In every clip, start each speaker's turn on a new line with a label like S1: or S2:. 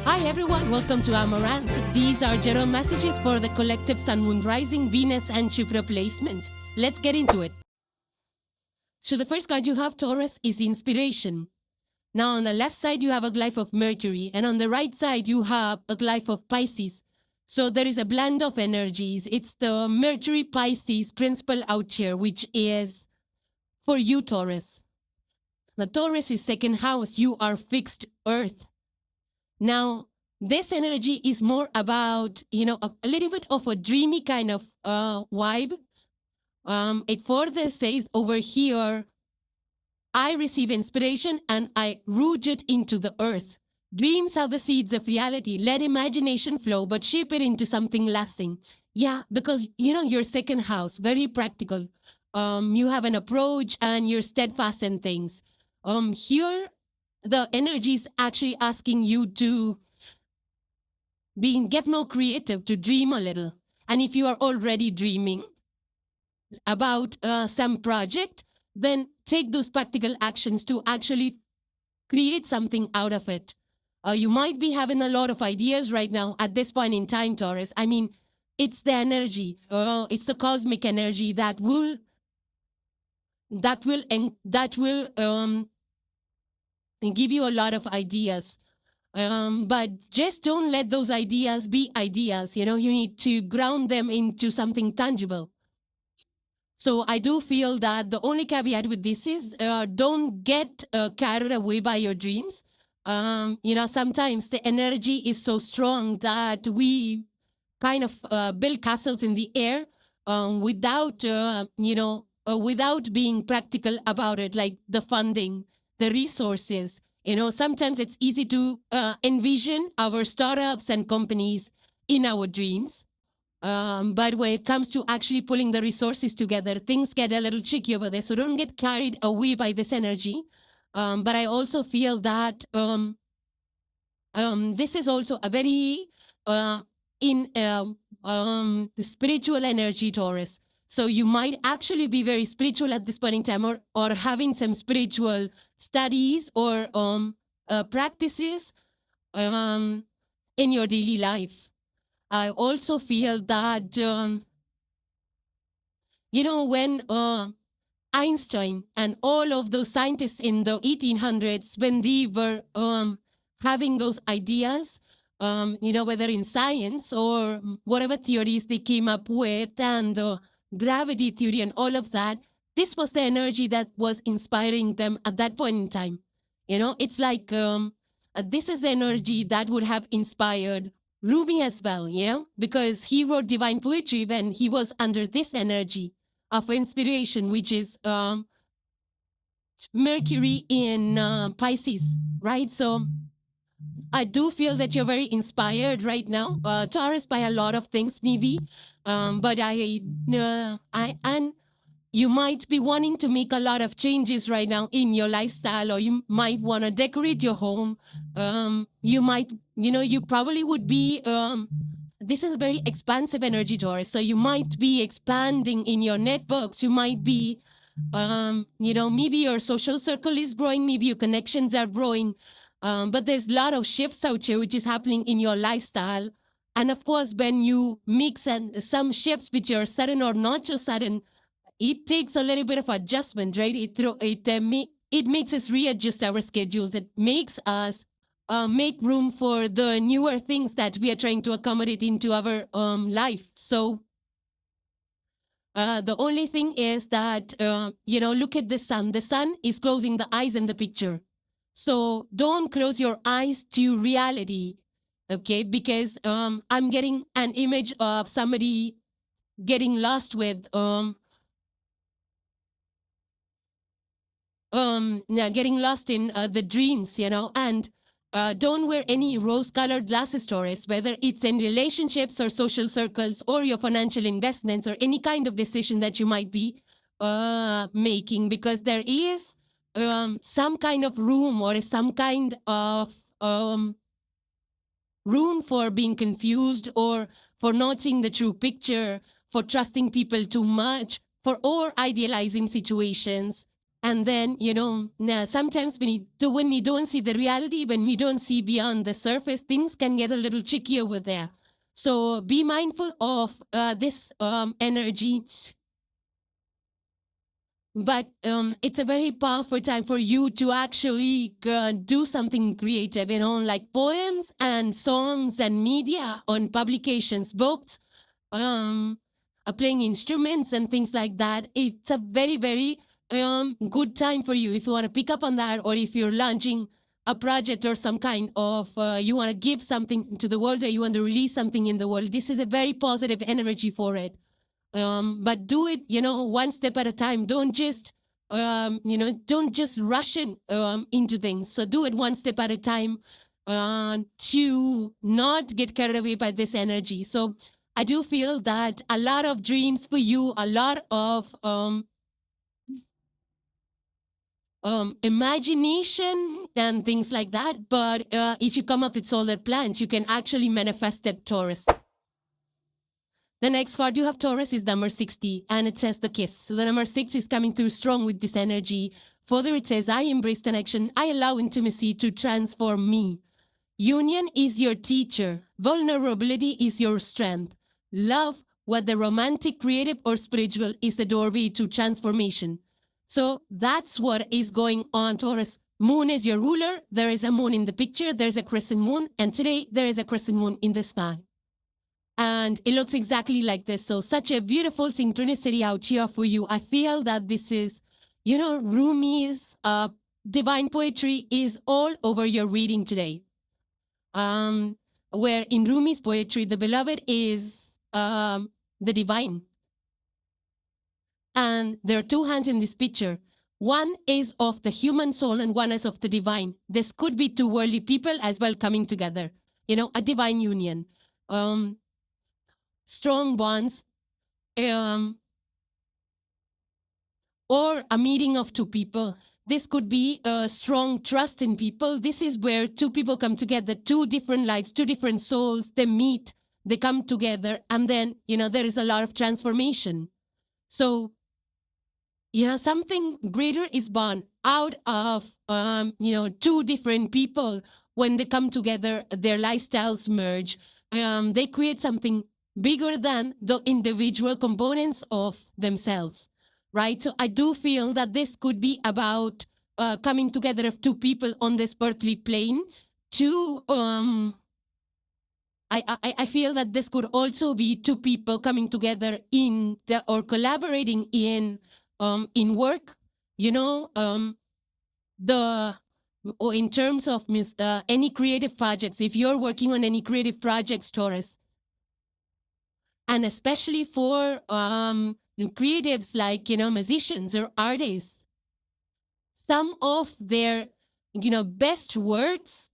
S1: Hi everyone, welcome to Amaranth. These are general messages for the collective Sun, Moon, Rising, Venus and Jupiter placements. Let's get into it. So the first card you have, Taurus, is inspiration. Now on the left side you have a glyph of Mercury, and on the right side you have a glyph of Pisces. So there is a blend of energies. It's the Mercury Pisces principle out here, which is for you, Taurus. Now Taurus is second house. You are fixed earth. Now, this energy is more about, a little bit of a dreamy kind of vibe. It further says over here, I receive inspiration and I root it into the earth. Dreams are the seeds of reality. Let imagination flow, but shape it into something lasting. Yeah, because, your second house, very practical. You have an approach and you're steadfast in things. Here, the energy is actually asking you to get more creative, to dream a little. And if you are already dreaming about some project, then take those practical actions to actually create something out of it. You might be having a lot of ideas right now at this point in time, Taurus. I mean, it's the energy, it's the cosmic energy that will give you a lot of ideas. But just don't let those ideas be ideas. You need to ground them into something tangible. So I do feel that the only caveat with this is don't get carried away by your dreams. Sometimes the energy is so strong that we kind of build castles in the air without being practical about it, like the funding, the resources. Sometimes it's easy to envision our startups and companies in our dreams. But when it comes to actually pulling the resources together, things get a little tricky over there. So don't get carried away by this energy. But I also feel that this is also a very the spiritual energy, Taurus. So you might actually be very spiritual at this point in time, or having some spiritual studies or practices in your daily life. I also feel that, when Einstein and all of those scientists in the 1800s, when they were having those ideas, whether in science or whatever theories they came up with, and the gravity theory and all of that, this was the energy that was inspiring them at that point in time. It's like this is the energy that would have inspired Rumi as well, because he wrote divine poetry when he was under this energy of inspiration, which is Mercury in Pisces, right? So I do feel that you're very inspired right now, Taurus, by a lot of things maybe, but you might be wanting to make a lot of changes right now in your lifestyle, or you might want to decorate your home. You probably would be, this is a very expansive energy, Taurus. So you might be expanding in your networks. You might be, maybe your social circle is growing. Maybe your connections are growing. But there's a lot of shifts out here, which is happening in your lifestyle. And of course, when you mix some shifts which are sudden or not so sudden, it takes a little bit of adjustment, right? It makes us readjust our schedules. It makes us make room for the newer things that we are trying to accommodate into our life. So the only thing is that, look at the sun. The sun is closing the eyes in the picture. So don't close your eyes to reality, okay? Because I'm getting an image of somebody getting lost with getting lost in the dreams, and don't wear any rose-colored glasses, Taurus, whether it's in relationships or social circles or your financial investments or any kind of decision that you might be making, because there is some kind of room or some kind of room for being confused, or for not seeing the true picture, for trusting people too much, for over idealizing situations. And then, sometimes when we don't see the reality, when we don't see beyond the surface, things can get a little tricky over there. So be mindful of this energy. But it's a very powerful time for you to actually do something creative, like poems and songs and media on publications, books, playing instruments and things like that. It's a very, very good time for you if you want to pick up on that, or if you're launching a project or some kind of, you want to give something to the world, or you want to release something in the world. This is a very positive energy for it. But do it, one step at a time. Don't just, don't just rush into things. So do it one step at a time to not get carried away by this energy. So I do feel that a lot of dreams for you, a lot of imagination and things like that. But if you come up with solar plans, you can actually manifest it, Taurus. The next card you have, Taurus, is number 60, and it says the kiss. So the number 6 is coming through strong with this energy. Further, it says, I embrace connection. I allow intimacy to transform me. Union is your teacher. Vulnerability is your strength. Love, whether romantic, creative, or spiritual, is the doorway to transformation. So that's what is going on, Taurus. Moon is your ruler. There is a moon in the picture. There's a crescent moon. And today, there is a crescent moon in the sky. And it looks exactly like this. So such a beautiful synchronicity out here for you. I feel that this is, Rumi's divine poetry is all over your reading today. Where in Rumi's poetry, the beloved is the divine. And there are two hands in this picture. One is of the human soul and one is of the divine. This could be two worldly people as well coming together. A divine union. Strong bonds, or a meeting of two people. This could be a strong trust in people. This is where two people come together, two different lives, two different souls, they meet, they come together, and then, there is a lot of transformation. So, something greater is born out of, two different people. When they come together, their lifestyles merge. They create something bigger than the individual components of themselves, right? So I do feel that this could be about coming together of two people on this earthly plane to, I feel that this could also be two people coming together or collaborating in work, or in terms of any creative projects. If you're working on any creative projects, Taurus, and especially for creatives like, musicians or artists, some of their, best words,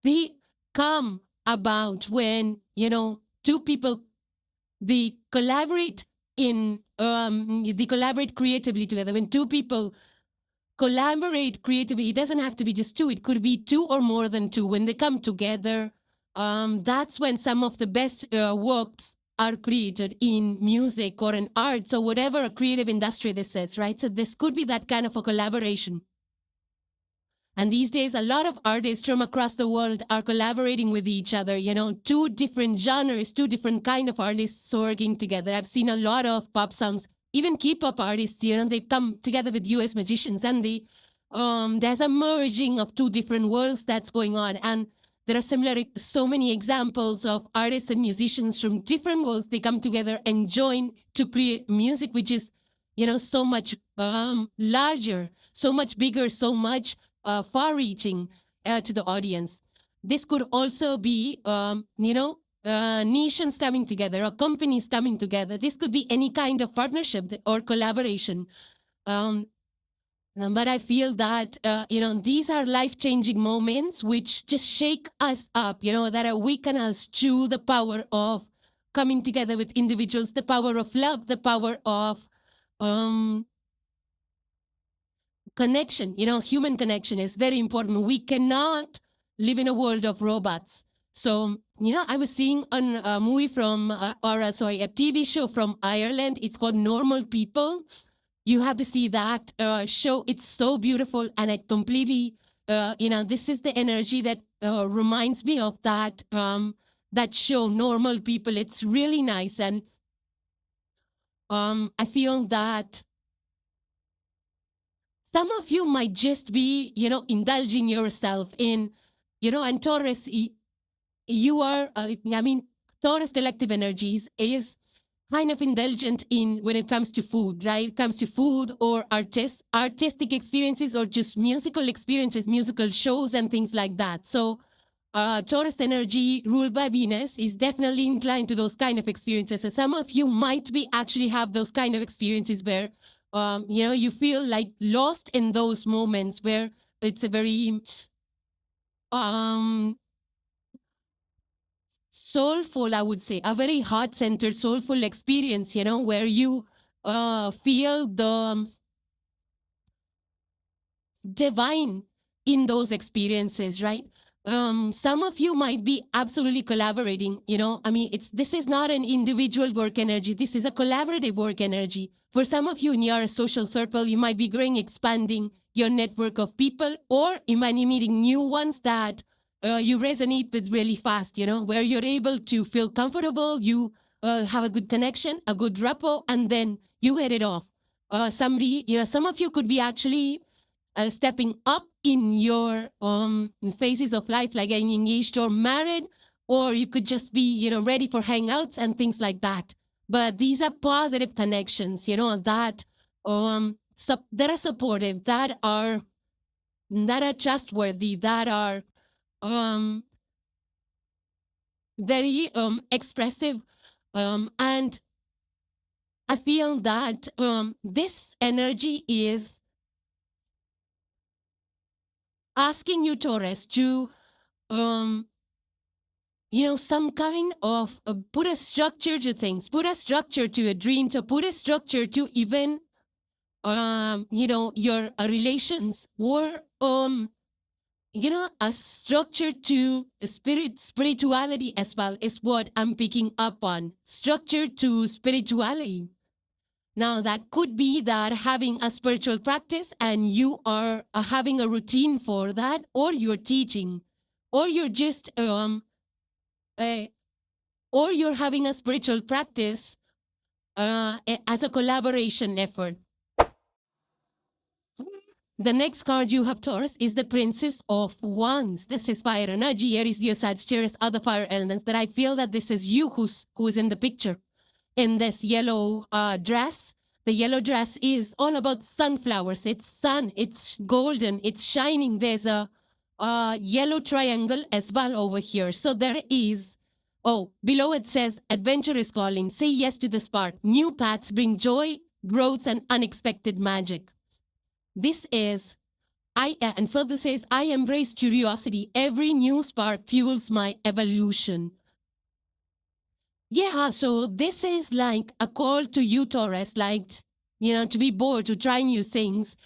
S1: they come about when, two people, they collaborate creatively together. When two people collaborate creatively, it doesn't have to be just two. It could be two or more than two. When they come together, that's when some of the best works are created in music or in art. So whatever creative industry this is, right? So this could be that kind of a collaboration. And these days, a lot of artists from across the world are collaborating with each other, two different genres, two different kind of artists working together. I've seen a lot of pop songs, even K-pop artists, they come together with US magicians, and there's a merging of two different worlds that's going on. And there are so many examples of artists and musicians from different worlds. They come together and join to create music, which is, so much larger, so much bigger, so much far-reaching to the audience. This could also be, nations coming together or companies coming together. This could be any kind of partnership or collaboration. But I feel that, these are life-changing moments which just shake us up, that awaken us to the power of coming together with individuals, the power of love, the power of connection. Human connection is very important. We cannot live in a world of robots. So, I was seeing a movie a TV show from Ireland. It's called Normal People. You have to see that show. It's so beautiful, and I completely, this is the energy that reminds me of that show, Normal People. It's really nice, and I feel that some of you might just be, indulging yourself in, and Taurus, you are, Taurus collective energies is kind of indulgent in when it comes to food, right? It comes to food or artistic experiences or just musical experiences, musical shows and things like that. So Taurus energy ruled by Venus is definitely inclined to those kind of experiences. So some of you might be actually have those kind of experiences where, you feel like lost in those moments where it's a very soulful, I would say, a very heart-centered, soulful experience, where you feel the divine in those experiences, right? Some of you might be absolutely collaborating, this is not an individual work energy. This is a collaborative work energy. For some of you in your social circle, you might be growing, expanding your network of people, or you might be meeting new ones that you resonate with really fast, where you're able to feel comfortable, you have a good connection, a good rapport, and then you hit it off. Some of you could be actually stepping up in your phases of life, like getting engaged or married, or you could just be, ready for hangouts and things like that. But these are positive connections, that that are supportive, that are trustworthy, that are very expressive, and I feel that this energy is asking you, Taurus, to some kind of put a structure to things, put a structure to a dream, to put a structure to even your relations, or a structure to spirituality as well is what I'm picking up on. Structure to spirituality. Now, that could be that having a spiritual practice and you are having a routine for that, or you're teaching, or you're just, or you're having a spiritual practice as a collaboration effort. The next card you have, Taurus, is the Princess of Wands. This is fire energy. ARIES, Leo, Sagittarius, other fire elements. That I feel that this is you who's in the picture. In this yellow dress. The yellow dress is all about sunflowers. It's sun. It's golden. It's shining. There's a yellow triangle as well over here. So there is, below it says, adventure is calling. Say yes to the spark. New paths bring joy, growth, and unexpected magic. This is, and further says, I embrace curiosity. Every new spark fuels my evolution. Yeah, so this is like a call to you, Taurus, like, to be bold, to try new things.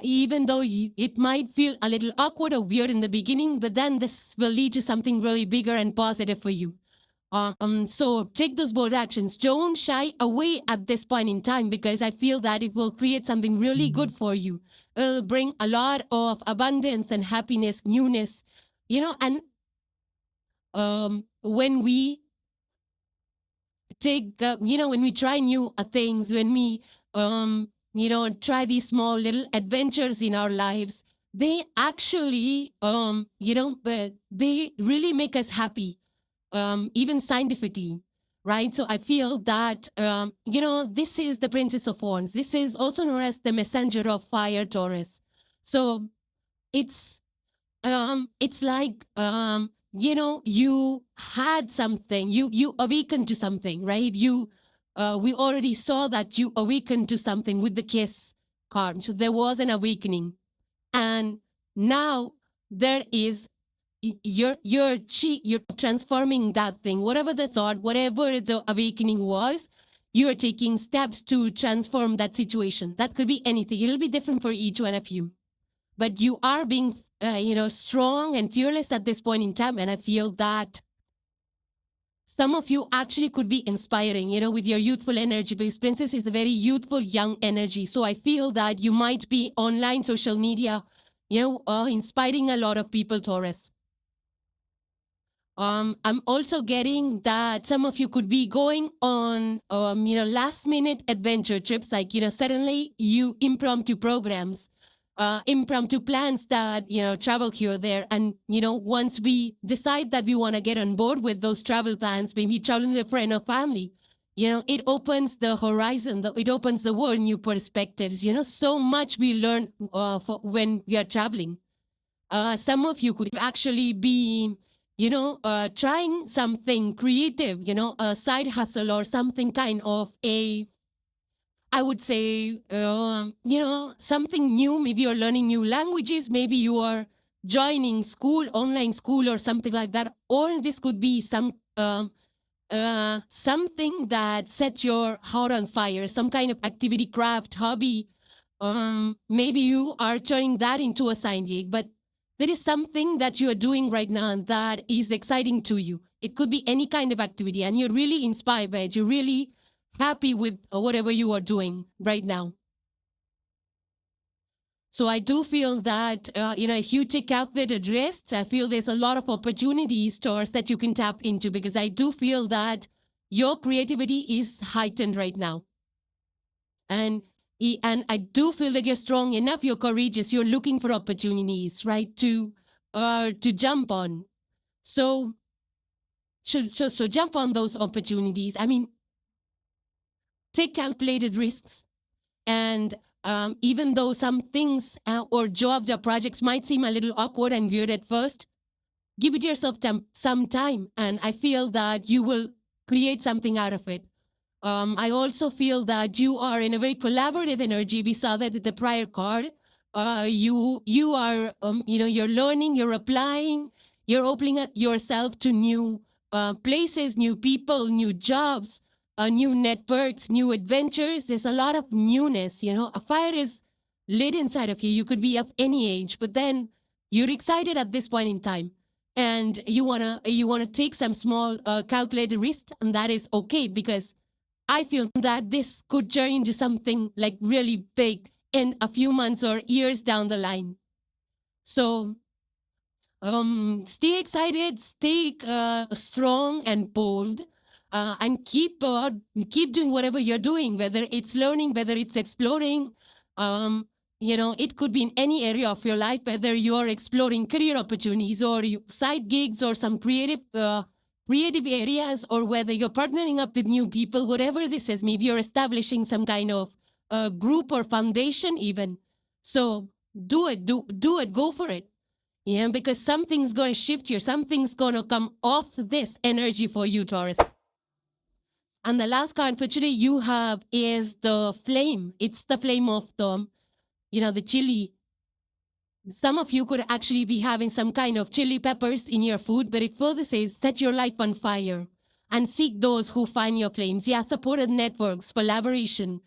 S1: Even though it might feel a little awkward or weird in the beginning, but then this will lead to something really bigger and positive for you. So take those bold actions. Don't shy away at this point in time, because I feel that it will create something really good for you. It'll bring a lot of abundance and happiness, newness, and when we take, when we try new things, when we, try these small little adventures in our lives, they actually, they really make us happy, even scientifically, right? So I feel that, this is the Princess of Wands. This is also known as the Messenger of Fire, Taurus. So it's like, you had something, you awakened to something, right? We already saw that you awakened to something with the Kiss card. So there was an awakening. And now there is, you're transforming that thing, whatever the thought, whatever the awakening was, you're taking steps to transform that situation. That could be anything. It'll be different for each one of you. But you are being, strong and fearless at this point in time. And I feel that some of you actually could be inspiring, with your youthful energy, because Princess is a very youthful, young energy. So I feel that you might be online, social media, inspiring a lot of people, Taurus. I'm also getting that some of you could be going on, last minute adventure trips, like, suddenly you impromptu programs, impromptu plans that, travel here or there. And, once we decide that we want to get on board with those travel plans, maybe traveling with a friend or family, it opens the horizon, it opens the world, new perspectives, so much we learn when we are traveling. Some of you could actually be, trying something creative, a side hustle or something kind of I would say, something new. Maybe you're learning new languages. Maybe you are joining school, online school or something like that. Or this could be something that sets your heart on fire, some kind of activity, craft, hobby. Maybe you are turning that into a side gig, but there is something that you are doing right now that is exciting to you. It could be any kind of activity, and you're really inspired by it. You're really happy with whatever you are doing right now. So I do feel that, if you take out that address, I feel there's a lot of opportunities, Taurus, that you can tap into, because I do feel that your creativity is heightened right now. And I do feel that you're strong enough, you're courageous, you're looking for opportunities, right, to jump on. So jump on those opportunities. I mean, take calculated risks. And even though some things or jobs or projects might seem a little awkward and weird at first, give it yourself some time. And I feel that you will create something out of it. I also feel that you are in a very collaborative energy. We saw that with the prior card. You are, you're learning, you're applying, you're opening up yourself to new places, new people, new jobs, new networks, new adventures. There's a lot of newness, A fire is lit inside of you. You could be of any age, but then you're excited at this point in time. And you wanna take some small calculated risk, and that is okay, because I feel that this could turn into something like really big in a few months or years down the line. So stay excited, stay strong and bold, and keep doing whatever you're doing, whether it's learning, whether it's exploring. It could be in any area of your life, whether you're exploring career opportunities or side gigs or some creative areas, or whether you're partnering up with new people, whatever this is. Maybe you're establishing some kind of group or foundation even. So do it, go for it. Because something's going to shift here. Something's going to come off this energy for you, Taurus. And the last card for today you have is the flame. It's the flame of the chili. Some of you could actually be having some kind of chili peppers in your food, but it further says, set your life on fire and seek those who find your flames. Yeah, supported networks, collaboration,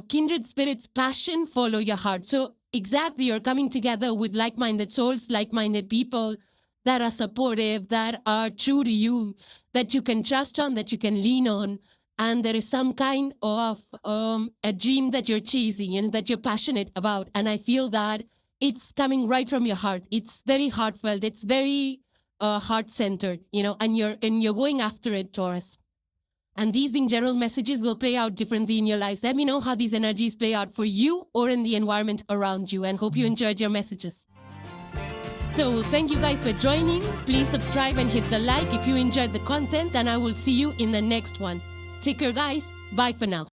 S1: kindred spirits, passion, follow your heart. So exactly, you're coming together with like-minded souls, like-minded people that are supportive, that are true to you, that you can trust on, that you can lean on. And there is some kind of a dream that you're chasing and that you're passionate about. And I feel that it's coming right from your heart. It's very heartfelt. It's very heart-centered, and you're going after it, Taurus. And these in general messages will play out differently in your lives. Let me know how these energies play out for you or in the environment around you, and hope you enjoyed your messages. So thank you guys for joining. Please subscribe and hit the like if you enjoyed the content, and I will see you in the next one. Take care, guys. Bye for now.